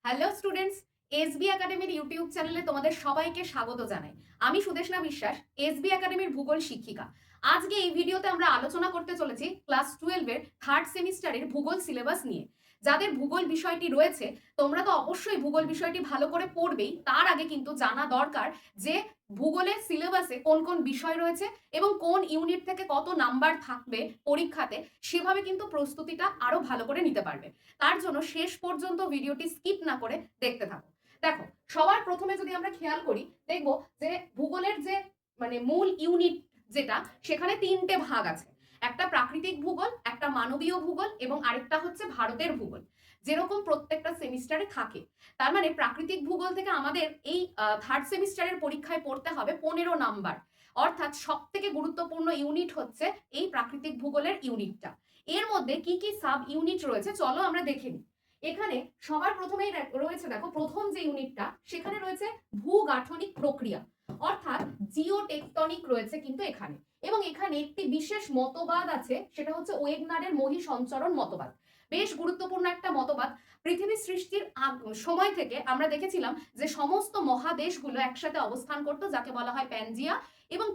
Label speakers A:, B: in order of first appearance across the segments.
A: Hello students, SB একাডেমির YouTube চ্যানেলে তোমাদের সবাইকে স্বাগত জানাই। আমি সুদেশনা বিশ্বাস, এসবি একাডেমির ভূগোল শিক্ষিকা। আজকে এই ভিডিওতে আমরা আলোচনা করতে চলেছি ক্লাস 12 এর থার্ড সেমিস্টারের ভূগোল সিলেবাস নিয়ে। যাদের ভূগোল বিষয়টি রয়েছে, তোমরা তো অবশ্যই ভূগোল বিষয়টি ভালো করে পড়বেই। তার আগে কিন্তু জানা দরকার যে ভূগোলের সিলেবাসে কোন কোন বিষয় রয়েছে এবং কোন ইউনিট থেকে কত নাম্বার থাকবে পরীক্ষাতে, সেভাবে কিন্তু প্রস্তুতিটা আরো ভালো করে নিতে পারবে। তার জন্য শেষ পর্যন্ত ভিডিওটি স্কিপ না করে দেখতে থাকো। দেখো, সবার প্রথমে যদি আমরা খেয়াল করি, দেখবো যে ভূগোলের যে মূল ইউনিট যেটা, সেখানে তিনটে ভাগ আছে। একটা প্রাকৃতিক ভূগোল, একটা মানবীয় ভূগোল এবং আরেকটা হচ্ছে ভারতের ভূগোল, যেরকম প্রত্যেকটা সেমিস্টারে থাকে। তার মানে প্রাকৃতিক ভূগোল থেকে আমাদের এই থার্ড সেমিস্টারের পরীক্ষায় পড়তে হবে 15 নাম্বার। অর্থাৎ সব থেকে গুরুত্বপূর্ণ ইউনিট হচ্ছে এই প্রাকৃতিক ভূগোলের ইউনিটটা। এর মধ্যে কি কি সাব ইউনিট রয়েছে চলো আমরা দেখে নিই। এখানে সবার প্রথমেই রয়েছে, দেখো প্রথম যে ইউনিটটা, সেখানে রয়েছে ভূগাঠনিক প্রক্রিয়া, অর্থাৎ জিও টেকটনিক রয়েছে কিন্তু এখানে। এবং এখানে একটি বিশেষ মতবাদ আছে, সেটা হচ্ছে ওয়েগনারের মহী সঞ্চরণ মতবাদ। বেশ গুরুত্বপূর্ণ একটা মতবাদ। পৃথিবী সৃষ্টির সময় থেকে আমরা দেখেছিলাম যে সমস্ত মহাদেশগুলো একসাথে অবস্থান করতো, যাকে বলা হয় প্যানজিয়া। এবং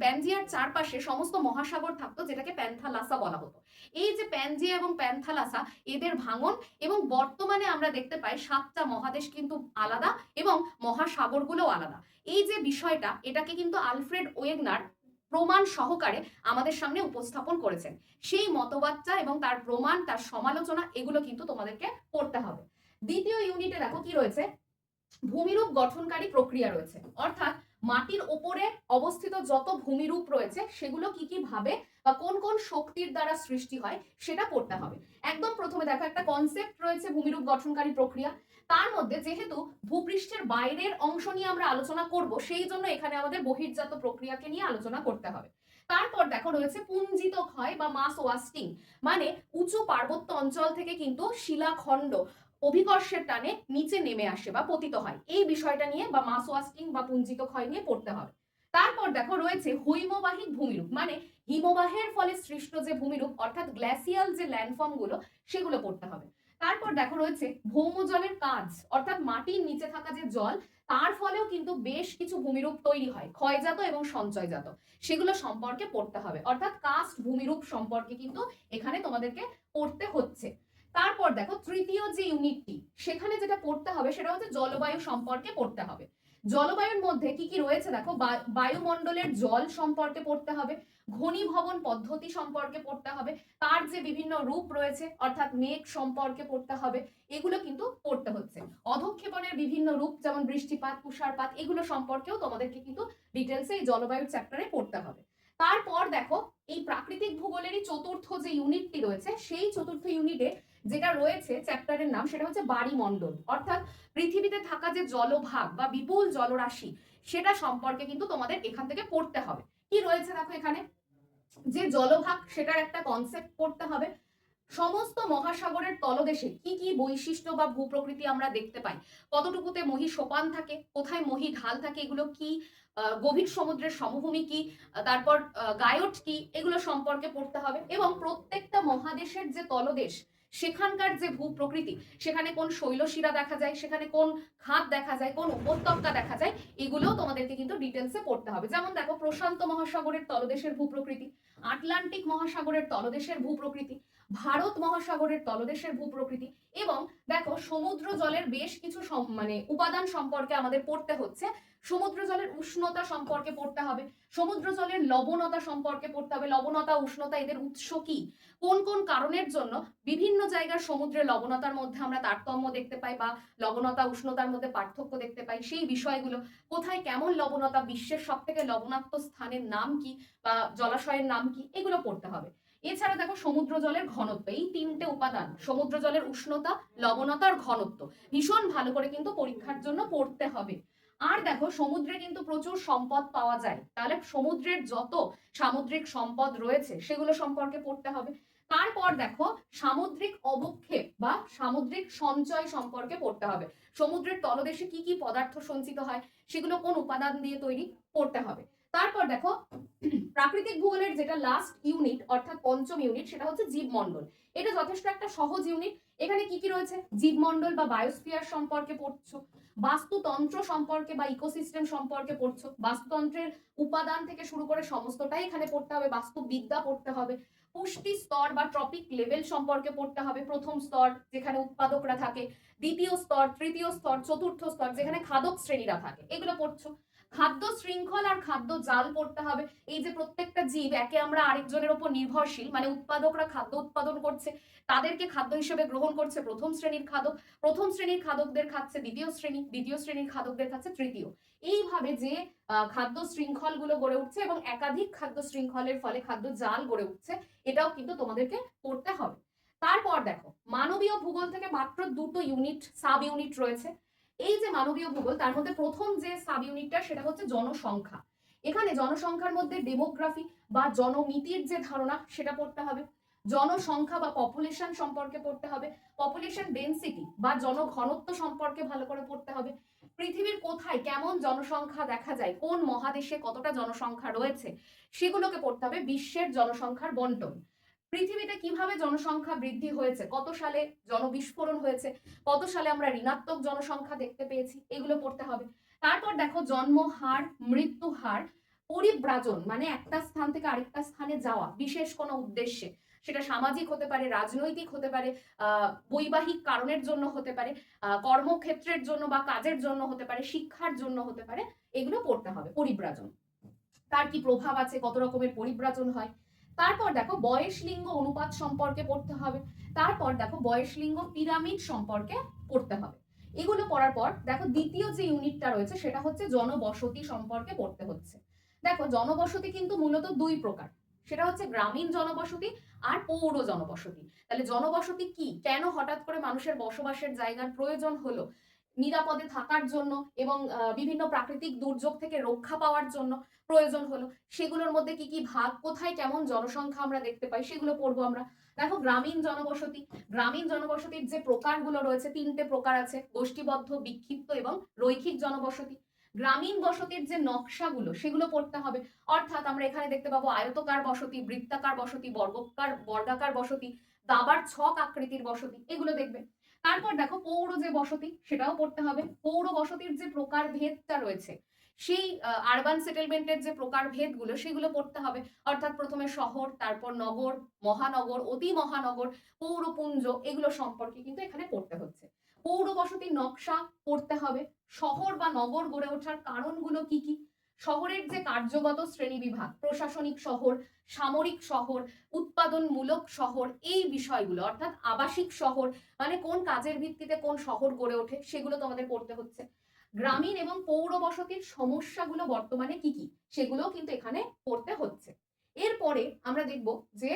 A: প্যানজিয়ার চারপাশে সমস্ত মহাসাগর থাকতো, যেটাকে প্যান্থালাসা বলা হতো। এই যে প্যানজিয়া এবং প্যান্থালাসা, এদের ভাঙন, এবং বর্তমানে আমরা দেখতে পাই 7টা মহাদেশ কিন্তু আলাদা এবং মহাসাগরগুলোও আলাদা। এই যে বিষয়টা, এটাকে কিন্তু আলফ্রেড ওয়েগনার প্রমাণ সহকারে আমাদের সামনে উপস্থাপন করেছেন। সেই মতবাদটা এবং তার প্রমাণ, তার সমালোচনা, এগুলো কিন্তু তোমাদেরকে পড়তে হবে। দ্বিতীয় ইউনিটে দেখো কি রয়েছে, ভূমিরূপ গঠনকারী প্রক্রিয়া রয়েছে। অর্থাৎ মাটির ওপরে অবস্থিত যত ভূমিরূপ রয়েছে, সেগুলো কি কি ভাবে বা কোন কোন শক্তির দ্বারা সৃষ্টি হয়, সেটা পড়তে হবে। একদম প্রথমে দেখো, একটা কনসেপ্ট রয়েছে ভূমিরূপ গঠনকারী প্রক্রিয়া। তার মধ্যে যেহেতু ভূপৃষ্ঠের বাইরের অংশ নিয়ে আমরা আলোচনা করব, সেই জন্য এখানে আমাদের বহির্জাত প্রক্রিয়াকে নিয়ে আলোচনা করতে হবে। তারপর দেখো রয়েছে পুঞ্জিত ক্ষয় বা মাস ওয়াস্টিং, মানে উঁচু পার্বত্য অঞ্চল থেকে কিন্তু শিলাখণ্ড অভিকর্ষের টানে নিচে নেমে আসে বা পতিত হয়, এই বিষয়টা নিয়ে বা মাস ওয়াস্টিং বা পুঞ্জিত ক্ষয় নিয়ে পড়তে হবে। তারপর দেখো রয়েছে হৈমবাহিক ভূমিরূপ, মানে হিমবাহের ফলে সৃষ্ট যে ভূমিরূপ, অর্থাৎ গ্ল্যাসিয়াল যে ল্যান্ডফর্ম গুলো, সেগুলো পড়তে হবে। তারপর দেখো রয়েছে ভৌম জলের কাজ, অর্থাৎ মাটির নিচে থাকা যে জল, তার ফলেও কিন্তু বেশ কিছু ভূমিরূপ তৈরি হয়, ক্ষয়জাত এবং সঞ্চয়জাত, সেগুলো সম্পর্কে পড়তে হবে। অর্থাৎ কাস্ট ভূমিরূপ সম্পর্কে কিন্তু এখানে তোমাদেরকে পড়তে হচ্ছে। তারপর দেখো তৃতীয় যে ইউনিটটি, সেখানে যেটা পড়তে হবে সেটা হচ্ছে জলবায়ু সম্পর্কে পড়তে হবে। জলবায়ুর মধ্যে কি কি রয়েছে দেখো, বায়ুমণ্ডলের জল সম্পর্কে পড়তে হবে, ঘনীভবন পদ্ধতি সম্পর্কে পড়তে হবে, তার যে বিভিন্ন রূপ রয়েছে, অর্থাৎ মেঘ সম্পর্কে পড়তে হবে, এগুলো কিন্তু পড়তে হচ্ছে। অধঃক্ষেপণের বিভিন্ন রূপ, যেমন বৃষ্টিপাত, তুষারপাত, এগুলো সম্পর্কেও তোমাদেরকে কিন্তু ডিটেলসে এই জলবায়ুর চ্যাপ্টারে পড়তে হবে। তারপর দেখো, এই প্রাকৃতিক ভূগোলেরই চতুর্থ যে ইউনিটটি রয়েছে, সেই চতুর্থ ইউনিটে যেটা রয়েছে চ্যাপ্টারের নাম, সেটা হচ্ছে বায়ুমণ্ডল। অর্থাৎ পৃথিবীতে থাকা যে জলভাগ বা বিপুল জলরাশি, সেটা সম্পর্কে কিন্তু তোমাদের এখান থেকে পড়তে হবে। কি রয়েছে দেখো এখানে, যে জলভাগ, সেটার একটা কনসেপ্ট পড়তে হবে। সমস্ত মহাসাগরের তলদেশে কি কি বৈশিষ্ট্য বা ভূপ্রকৃতি আমরা দেখতে পাই, কতটুকুতে মহী সোপান থাকে, কোথায় মহী ঢাল থাকে, এগুলো কি, গভীর সমুদ্রের সমভূমি কি, তারপর গায়ট কি, এগুলো সম্পর্কে পড়তে হবে। এবং প্রত্যেকটা মহাদেশের যে তলদেশ, সেখানকার যে ভূপ্রকৃতি, সেখানে কোন শৈলশিরা দেখা যায়, সেখানে কোন খাত দেখা যায়, কোন উপত্যকা দেখা যায়, এগুলোও তোমাদেরকে কিন্তু ডিটেলসে পড়তে হবে। যেমন দেখো, প্রশান্ত মহাসাগরের তলদেশের ভূপ্রকৃতি, আটলান্টিক মহাসাগরের তলদেশের ভূপ্রকৃতি, ভারত মহাসাগরের তলদেশের ভূপ্রকৃতি, এবং দেখো সমুদ্র জলের বেশ কিছু উপাদান সম্পর্কে আমাদের পড়তে হচ্ছে। সমুদ্র জলের উষ্ণতা সম্পর্কে পড়তে হবে, সমুদ্র জলের লবণতা সম্পর্কে পড়তে হবে, লবণতা উষ্ণতা এদের উৎস কি, কোন কোন কারণের জন্য বিভিন্ন জায়গার সমুদ্রের লবণতার মধ্যে আমরা তারতম্য দেখতে পাই বা লবণতা উষ্ণতার মধ্যে পার্থক্য দেখতে পাই, সেই বিষয়গুলো, কোথায় কেমন লবণতা, বিশ্বের সব থেকে লবণাক্ত স্থানের নাম কি বা জলাশয়ের নাম কি, এগুলো পড়তে হবে। এছাড়া দেখো সমুদ্র জলের ঘনত্ব, এই তিনটে উপাদান, সমুদ্র জলের উষ্ণতা, লবণতা আর ঘনত্ব, ভীষণ ভালো করে কিন্তু পরীক্ষার জন্য পড়তে হবে। আর দেখো, সমুদ্রে কিন্তু প্রচুর সম্পদ পাওয়া যায়, তাহলে সমুদ্রের যত সামুদ্রিক সম্পদ রয়েছে, সেগুলো সম্পর্কে পড়তে হবে। তারপর দেখো, সামুদ্রিক অবক্ষেপ বা সামুদ্রিক সঞ্চয় সম্পর্কে পড়তে হবে। সমুদ্রের তলদেশে কি কি পদার্থ সঞ্চিত হয়, সেগুলো কোন উপাদান দিয়ে তৈরি, পড়তে হবে। তারপর দেখো প্রাকৃতিক ভূগোলের যেটা লাস্ট ইউনিট অর্থাৎ পঞ্চম ইউনিট সেটা হচ্ছে জীবমণ্ডল। এটা যথেষ্ট একটা সহজ ইউনিট। এখানে কি কি রয়েছে? জীবমণ্ডল বা বায়োস্ফিয়ার সম্পর্কে পড়ছো, বাস্তুতন্ত্র সম্পর্কে বা ইকোসিস্টেম সম্পর্কে পড়ছো, বাস্তুতন্ত্রের উপাদান থেকে শুরু করে সমস্তটাই এখানে পড়তে হবে, বাস্তুবিদ্যা পড়তে হবে, পুষ্টি স্তর বা ট্রপিক লেভেল সম্পর্কে পড়তে হবে, প্রথম স্তর যেখানে উৎপাদকরা থাকে, দ্বিতীয় স্তর, তৃতীয় স্তর, চতুর্থ স্তর যেখানে খাদক শ্রেণীরা থাকে, এগুলো পড়ছো। খাদ্য শৃঙ্খল আর খাদ্য জাল পড়তে হবে। এই যে প্রত্যেকটা জীব একে আমরা আরেকজনের উপর নির্ভরশীল, মানে উৎপাদকরা খাদ্য উৎপাদন করছে, তাদেরকে খাদ্য হিসেবে গ্রহণ করছে প্রথম শ্রেণীর খাদক, প্রথম শ্রেণীর খাদকদের খাচ্ছে দ্বিতীয় শ্রেণী, দ্বিতীয় শ্রেণীর খাদকদের খাচ্ছে তৃতীয়। এইভাবে যে খাদ্য শৃঙ্খল গুলো গড়ে উঠছে এবং একাধিক খাদ্য শৃঙ্খলের ফলে খাদ্য জাল গড়ে উঠছে, এটাও কিন্তু তোমাদেরকে পড়তে হবে। তারপর দেখো মানবীয় ভূগোল থেকে মাত্র দুটো ইউনিট সাব ইউনিট রয়েছে। এই যে মানবীয় ভূগোল তার মধ্যে প্রথম যে সাব ইউনিটটা সেটা হচ্ছে জনসংখ্যা। এখানে জনসংখ্যার মধ্যে ডেমোগ্রাফি বা জনমিতির যে ধারণা সেটা পড়তে হবে, জনসংখ্যা বা পপুলেশন সম্পর্কে পড়তে হবে, পপুলেশন ডেনসিটি বা জনঘনত্ব সম্পর্কে ভালো করে পড়তে হবে, পৃথিবীর কোথায় কেমন জনসংখ্যা দেখা যায়, কোন মহাদেশে কতটা জনসংখ্যা রয়েছে সেগুলোকে পড়তে হবে, বিশ্বের জনসংখ্যার বন্টন, পৃথিবীতে কিভাবে জনসংখ্যা বৃদ্ধি হয়েছে, কত সালে জনবিস্ফোরণ হয়েছে, কত সালে আমরা ঋণাত্মক জনসংখ্যা দেখতে পেয়েছি, এগুলো পড়তে হবে। তারপর দেখো জন্ম হার, মৃত্যু হার, পরিব্রাজন মানে একটা স্থান থেকে আরেকটা স্থানে যাওয়া বিশেষ কোনো উদ্দেশ্যে, সেটা সামাজিক হতে পারে, রাজনৈতিক হতে পারে, বৈবাহিক কারণের জন্য হতে পারে, কর্মক্ষেত্রের জন্য বা কাজের জন্য হতে পারে, শিক্ষার জন্য হতে পারে, এগুলো পড়তে হবে। পরিব্রাজন তার কি প্রভাব আছে, কত রকমের পরিব্রাজন হয়। তারপর দেখো বয়স লিঙ্গ অনুপাত সম্পর্কে পড়তে হবে। তারপর দেখো বয়স লিঙ্গ পিরামিড সম্পর্কে পড়তে হবে। এগুলো পড়ার পর দেখো দ্বিতীয় যে ইউনিটটা রয়েছে সেটা হচ্ছে জনবসতি সম্পর্কে পড়তে হচ্ছে। দেখো জনবসতি কিন্তু মূলত দুই প্রকার, সেটা হচ্ছে গ্রামীণ জনবসতি আর পৌর জনবসতি। তাহলে জনবসতি কি, কেন হঠাৎ করে মানুষের বসবাসের জায়গার প্রয়োজন হলো, নিরাপদে থাকার জন্য এবং বিভিন্ন প্রাকৃতিক দুর্যোগ থেকে রক্ষা পাওয়ার জন্য প্রয়োজন হলো, সেগুলোর মধ্যে কি কি ভাগ, কোথায় কেমন জনসংখ্যা আমরা দেখতে পাই, সেগুলো পড়বো আমরা। দেখো গ্রামীণ জনবসতি, গ্রামীণ জনবসতির যে প্রকারগুলো রয়েছে তিনটে প্রকার আছে, গোষ্ঠীবদ্ধ, বিক্ষিপ্ত এবং রৈখিক জনবসতি। গ্রামীণ বসতির যে নকশাগুলো সেগুলো পড়তে হবে, অর্থাৎ আমরা এখানে দেখতে পাবো আয়তকার বসতি, বৃত্তাকার বসতি, বর্গাকার বসতি, দাবার ছক আকৃতির বসতি, এগুলো দেখবে। তারপর দেখো পৌর যে বসতি সেটাও পড়তে হবে, পৌর বসতির যে প্রকার ভেদটা রয়েছে, সেই আরবান সেটেলমেন্টের যে প্রকারভেদগুলো সেগুলো পড়তে হবে, অর্থাৎ প্রথমে শহর, তারপর নগর, মহানগর, অতি মহানগর, পৌরপুঞ্জ, এগুলো সম্পর্কে কিন্তু এখানে পড়তে হচ্ছে। পৌর বসতির নকশা পড়তে হবে, শহর বা নগর গড়ে ওঠার কারণগুলো কি কি, শহরের যে কার্যগত শ্রেণী বিভাগ, প্রশাসনিক শহর, সামরিক শহর, উৎপাদনমূলক শহর, এই বিষয়গুলো অর্থাৎ আবাসিক শহর মানে কোন কাজের ভিত্তিতে কোন শহর গড়ে ওঠে সেগুলো তোমাদের পড়তে হচ্ছে। গ্রামীণ এবং পৌর বসতির সমস্যাগুলো বর্তমানে কি কি সেগুলোও কিন্তু এখানে পড়তে হচ্ছে। এরপরে আমরা দেখব যে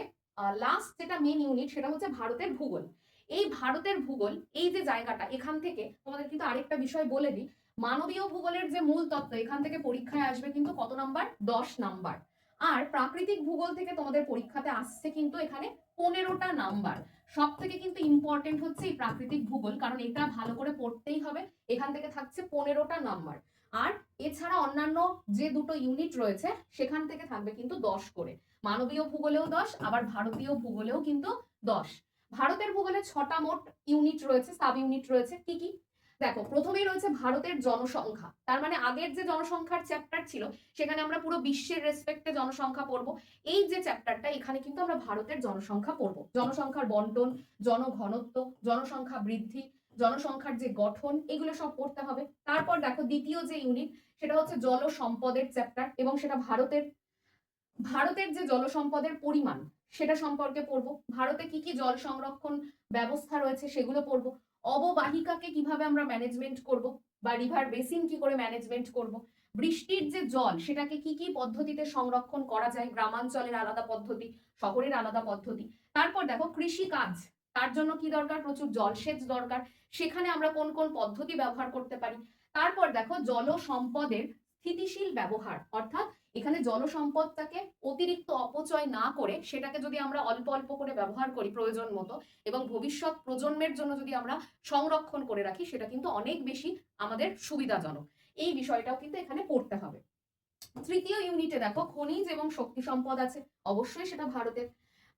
A: লাস্ট যেটা মেন ইউনিট সেটা হচ্ছে ভারতের ভূগোল। এই ভারতের ভূগোল এই যে জায়গাটা, এখান থেকে তোমাদের কিন্তু আরেকটা বিষয় বলে দিই, মানবীয় ভূগোলের যে মূল তত্ত্ব এখান থেকে পরীক্ষায় আসবে কিন্তু কত নাম্বার, 10 নাম্বার। আর প্রাকৃতিক ভূগোল থেকে তোমাদের পরীক্ষাতে আসছে কিন্তু এখানে 15টা নাম্বার। সব থেকে কিন্তু ইম্পর্টেন্ট হচ্ছে এই প্রাকৃতিক ভূগোল, কারণ এটা ভালো করে পড়তেই হবে। এখান থেকে থাকছে 15টা নাম্বার। আর এছাড়া অন্যান্য যে দুটো ইউনিট রয়েছে সেখান থেকে থাকবে কিন্তু 10 করে, মানবীয় ভূগোলেও 10, আবার ভারতীয় ভূগোলেও কিন্তু 10। ভারতের ভূগোলে 6টা মোট ইউনিট রয়েছে, সাব ইউনিট রয়েছে। কি কি দেখো, প্রথমেই রয়েছে ভারতের জনসংখ্যা, তার মানে আগের যে জনসংখ্যার চ্যাপ্টার ছিল সেখানে আমরা পুরো বিশ্বের রেসপেক্টে জনসংখ্যা পড়বো, এই যে চ্যাপ্টারটা এখানে কিন্তু আমরা ভারতের জনসংখ্যা পড়বো, জনসংখ্যার বন্টন, জনঘনত্ব, জনসংখ্যা বৃদ্ধি, জনসংখ্যার যে গঠন, এগুলো সব পড়তে হবে। তারপর দেখো দ্বিতীয় যে ইউনিট সেটা হচ্ছে জল সম্পদের চ্যাপ্টার, এবং সেটা ভারতের ভারতের যে জল সম্পদের পরিমাণ সেটা সম্পর্কে পড়বো, ভারতে কি কি জল সংরক্ষণ ব্যবস্থা রয়েছে সেগুলো পড়বো, অববাহিকাকে কিভাবে আমরা ম্যানেজমেন্ট করব বা রিভার বেসিন কি করে ম্যানেজমেন্ট করব, বৃষ্টির যে জল সেটাকে কি কি পদ্ধতিতে সংরক্ষণ করা যায়, গ্রামাঞ্চলের আলাদা পদ্ধতি, শহরের আলাদা পদ্ধতি। তারপর দেখো কৃষি কাজ, তার জন্য কি দরকার, প্রচুর জলসেচ দরকার, সেখানে আমরা কোন কোন পদ্ধতি ব্যবহার করতে পারি। তারপর দেখো জল সম্পদের স্থিতিশীল ব্যবহার, অর্থাৎ এখানে জল সম্পদটাকে অতিরিক্ত অপচয় না করে সেটাকে যদি আমরা অল্প অল্প করে ব্যবহার করি প্রয়োজন মতো এবং ভবিষ্যৎ প্রজন্মের জন্য যদি আমরা সংরক্ষণ করে রাখি, সেটা কিন্তু অনেক বেশি আমাদের সুবিধাজনক। এই বিষয়টাও কিন্তু এখানে পড়তে হবে। তৃতীয় ইউনিটে দেখো খনিজ এবং শক্তি সম্পদ আছে, অবশ্যই সেটা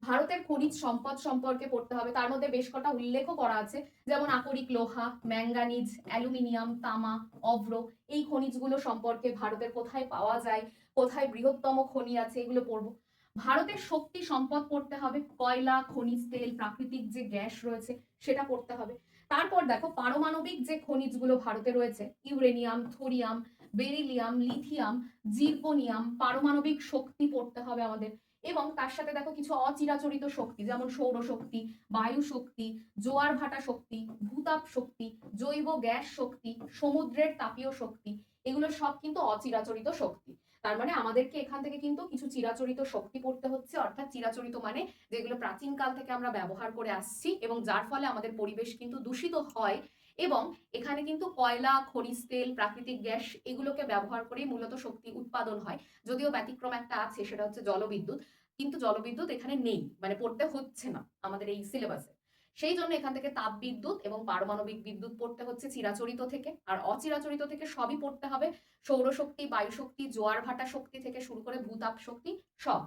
A: ভারতের খনিজ সম্পদ সম্পর্কে পড়তে হবে। তার মধ্যে বেশ কটা উল্লেখও করা আছে, যেমন আকরিক লোহা, ম্যাঙ্গানিজ, অ্যালুমিনিয়াম, তামা, অভ্র। এই খনিজগুলো সম্পর্কে ভারতের কোথায় পাওয়া যায়, কোথায় বৃহত্তম খনি আছে, এগুলো পড়বো। ভারতের শক্তি সম্পদ পড়তে হবে, কয়লা, খনিজ তেল, প্রাকৃতিক যে গ্যাস রয়েছে সেটা পড়তে হবে। তারপর দেখো পারমাণবিক যে খনিজগুলো ভারতে রয়েছে, uranium, thorium, beryllium, lithium, zirconium, পারমাণবিক শক্তি পড়তে হবে আমাদের। এবং তার সাথে দেখো কিছু অচিরাচরিত শক্তি, যেমন সৌরশক্তি, বায়ু শক্তি, জোয়ার ভাটা শক্তি, ভূতাপ শক্তি, জৈব গ্যাস শক্তি, সমুদ্রের তাপীয় শক্তি, এগুলো সব কিন্তু অচিরাচরিত শক্তি। তার মানে আমাদেরকে এখান থেকে কিন্তু কিছু চিরাচরিত শক্তি পড়তে হচ্ছে, অর্থাৎ চিরাচরিত মানে যেগুলো প্রাচীন কাল থেকে আমরা ব্যবহার করে আসছি এবং যার ফলে আমাদের পরিবেশ কিন্তু দূষিত হয়। এবং এখানে কিন্তু কয়লা, খনিজ তেল, প্রাকৃতিক গ্যাস এগুলোকে ব্যবহার করেই মূলত শক্তি উৎপাদন হয়। যদিও ব্যতিক্রম একটা আছে, সেটা হচ্ছে জলবিদ্যুৎ, কিন্তু জলবিদ্যুৎ এখানে নেই, মানে পড়তে হচ্ছে না আমাদের এই সিলেবাসে। সেই জন্য এখান থেকে তাপবিদ্যুৎ এবং পারমাণবিক বিদ্যুৎ পড়তে হচ্ছে চিরাচরিত থেকে, আর অচিরাচরিত থেকে সবই পড়তে হবে, সৌরশক্তি, বায়ু শক্তি, জোয়ার ভাটা শক্তি থেকে শুরু করে ভূতাপ শক্তি সব।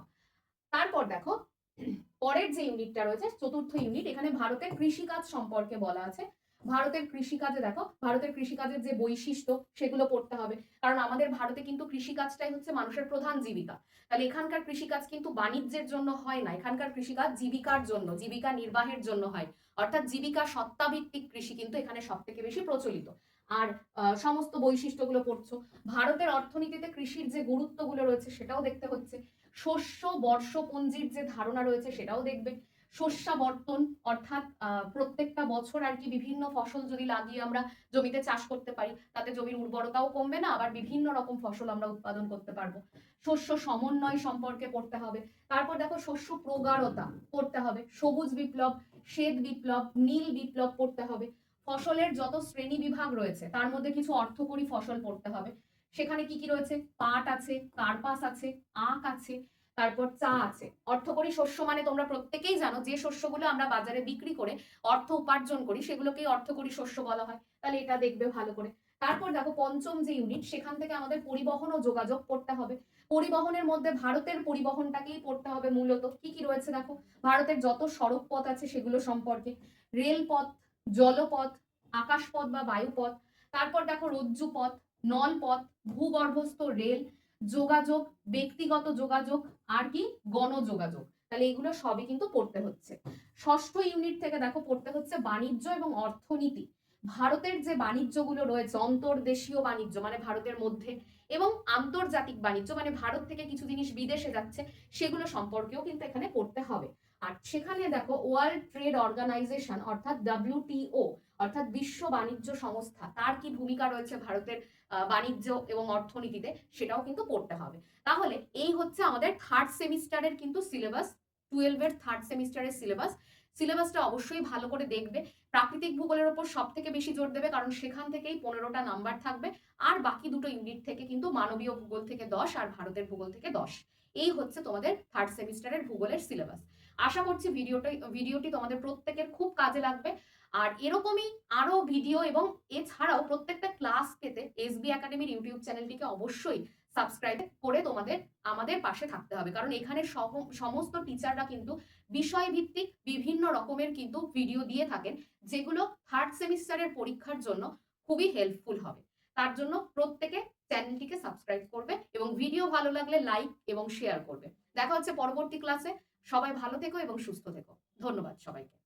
A: তারপর দেখো পরের যে ইউনিটটা রয়েছে চতুর্থ ইউনিট, এখানে ভারতের কৃষিকাজ সম্পর্কে বলা আছে। ভারতের কৃষিকাজে দেখো ভারতের কৃষিকাজের যে বৈশিষ্ট্য সেগুলো পড়তে হবে, কারণ আমাদের ভারতে কিন্তু কৃষিকাজটাই হচ্ছে মানুষের প্রধান জীবিকা। তাহলে এখানকার কৃষিকাজ কিন্তু বাণিজ্যের জন্য হয় না, এখানকার কৃষিকাজ জীবিকার জন্য, জীবিকা নির্বাহের জন্য হয়। অর্থাৎ জীবিকা সত্তা ভিত্তিক কৃষি কিন্তু এখানে সব থেকে বেশি প্রচলিত। আর সমস্ত বৈশিষ্ট্যগুলো পড়ছো। ভারতের অর্থনীতিতে কৃষির যে গুরুত্বগুলো রয়েছে সেটাও দেখতে হচ্ছে। শস্য বর্ষপঞ্জির যে ধারণা রয়েছে সেটাও দেখবে। শস্যাবর্তন, অর্থাৎ প্রত্যেকটা বছর আর কি বিভিন্ন ফসল যদি লাগিয়ে আমরা জমিতে চাষ করতে পারি, তাতে জমির উর্বরতাও কমবে না, আবার বিভিন্ন রকম ফসল আমরা উৎপাদন করতে পারবো। শস্য সমন্বয় সম্পর্কে পড়তে হবে। তারপর দেখো শস্য প্রগাঢ়তা পড়তে হবে, সবুজ বিপ্লব, শ্বেত বিপ্লব, নীল বিপ্লব পড়তে হবে। ফসলের যত শ্রেণী বিভাগ রয়েছে তার মধ্যে কিছু অর্থকরী ফসল পড়তে হবে। সেখানে কি কি রয়েছে, পাট আছে, কার্পাস আছে, আখ আছে, তারপর চা আছে। অর্থকরী শস্য মানে তোমরা প্রত্যেকেই জানো যে শস্যগুলো আমরা বাজারে বিক্রি করে অর্থ উপার্জন করি সেগুলোকেই অর্থকরী শস্য বলা হয়। তাহলে এটা দেখবে ভালো করে। তারপর দেখো পঞ্চম যে ইউনিট, সেখান থেকে আমাদের পরিবহন ও যোগাযোগ পড়তে হবে। পরিবহনের মধ্যে ভারতের পরিবহনটাকেই পড়তে হবে। মূলত কি কি রয়েছে দেখো, ভারতের যত সড়ক পথ আছে সেগুলো সম্পর্কে, রেলপথ, জলপথ, আকাশপথ বা বায়ুপথ, তারপর দেখো রজ্জুপথ, নলপথ, ভূগর্ভস্থ রেল, যোগাযোগ, ব্যক্তিগত যোগাযোগ, আর কি গণযোগাযোগ। তাহলে এগুলো সবই কিন্তু পড়তে হচ্ছে। ষষ্ঠ ইউনিট থেকে দেখো পড়তে হচ্ছে বাণিজ্য এবং অর্থনীতি। ভারতের যে বাণিজ্যগুলো রয়েছে, অন্তর্দেশীয় বাণিজ্য মানে ভারতের মধ্যে, এবং আন্তর্জাতিক বাণিজ্য মানে ভারত থেকে কিছু জিনিস বিদেশে যাচ্ছে, সেগুলো সম্পর্কেও কিন্তু এখানে পড়তে হবে। আর সেখানে দেখো ওয়ার্ল্ড ট্রেড অর্গানাইজেশন অর্থাৎ WTO অর্থাৎ বিশ্ব বাণিজ্য সংস্থা, তার কি ভূমিকা রয়েছে ভারতের বাণিজ্য এবং অর্থনীতিতে, সেটাও কিন্তু পড়তে হবে। তাহলে এই হচ্ছে আমাদের থার্ড সেমিস্টারের কিন্তু সিলেবাস, 12-এর থার্ড সেমিস্টারের সিলেবাসটা অবশ্যই ভালো করে দেখবে। প্রাকৃতিক ভূগোলের উপর সব থেকে বেশি জোর দেবে, কারণ সেখান থেকেই 15টা নাম্বার থাকবে। আর বাকি দুটো ইউনিট থেকে কিন্তু মানবীয় ভূগোল থেকে 10 আর ভারতের ভূগোল থেকে 10। এই হচ্ছে তোমাদের থার্ড সেমিস্টারের ভূগোলের সিলেবাস। আশা করছি ভিডিওটি তোমাদের প্রত্যেকের খুব কাজে লাগবে। আর এরকমই আরো ভিডিও এবং এছাড়াও প্রত্যেকটা ক্লাস পেতে এসবি একাডেমির ইউটিউব চ্যানেলটিকে অবশ্যই সাবস্ক্রাইব করে আমাদের পাশে থাকতে হবে, কারণ এখানে সমস্ত টিচাররা কিন্তু বিষয়ভিত্তিক বিভিন্ন রকমের কিন্তু ভিডিও দিয়ে থাকেন, যেগুলো থার্ড সেমিস্টারের পরীক্ষার জন্য খুবই হেল্পফুল হবে। তার জন্য প্রত্যেকে চ্যানেলটিকে সাবস্ক্রাইব করবে এবং ভিডিও ভালো লাগলে লাইক এবং শেয়ার করবে। দেখা হচ্ছে পরবর্তী ক্লাসে। সবাই ভালো থেকো এবং সুস্থ থেকো। ধন্যবাদ সবাইকে।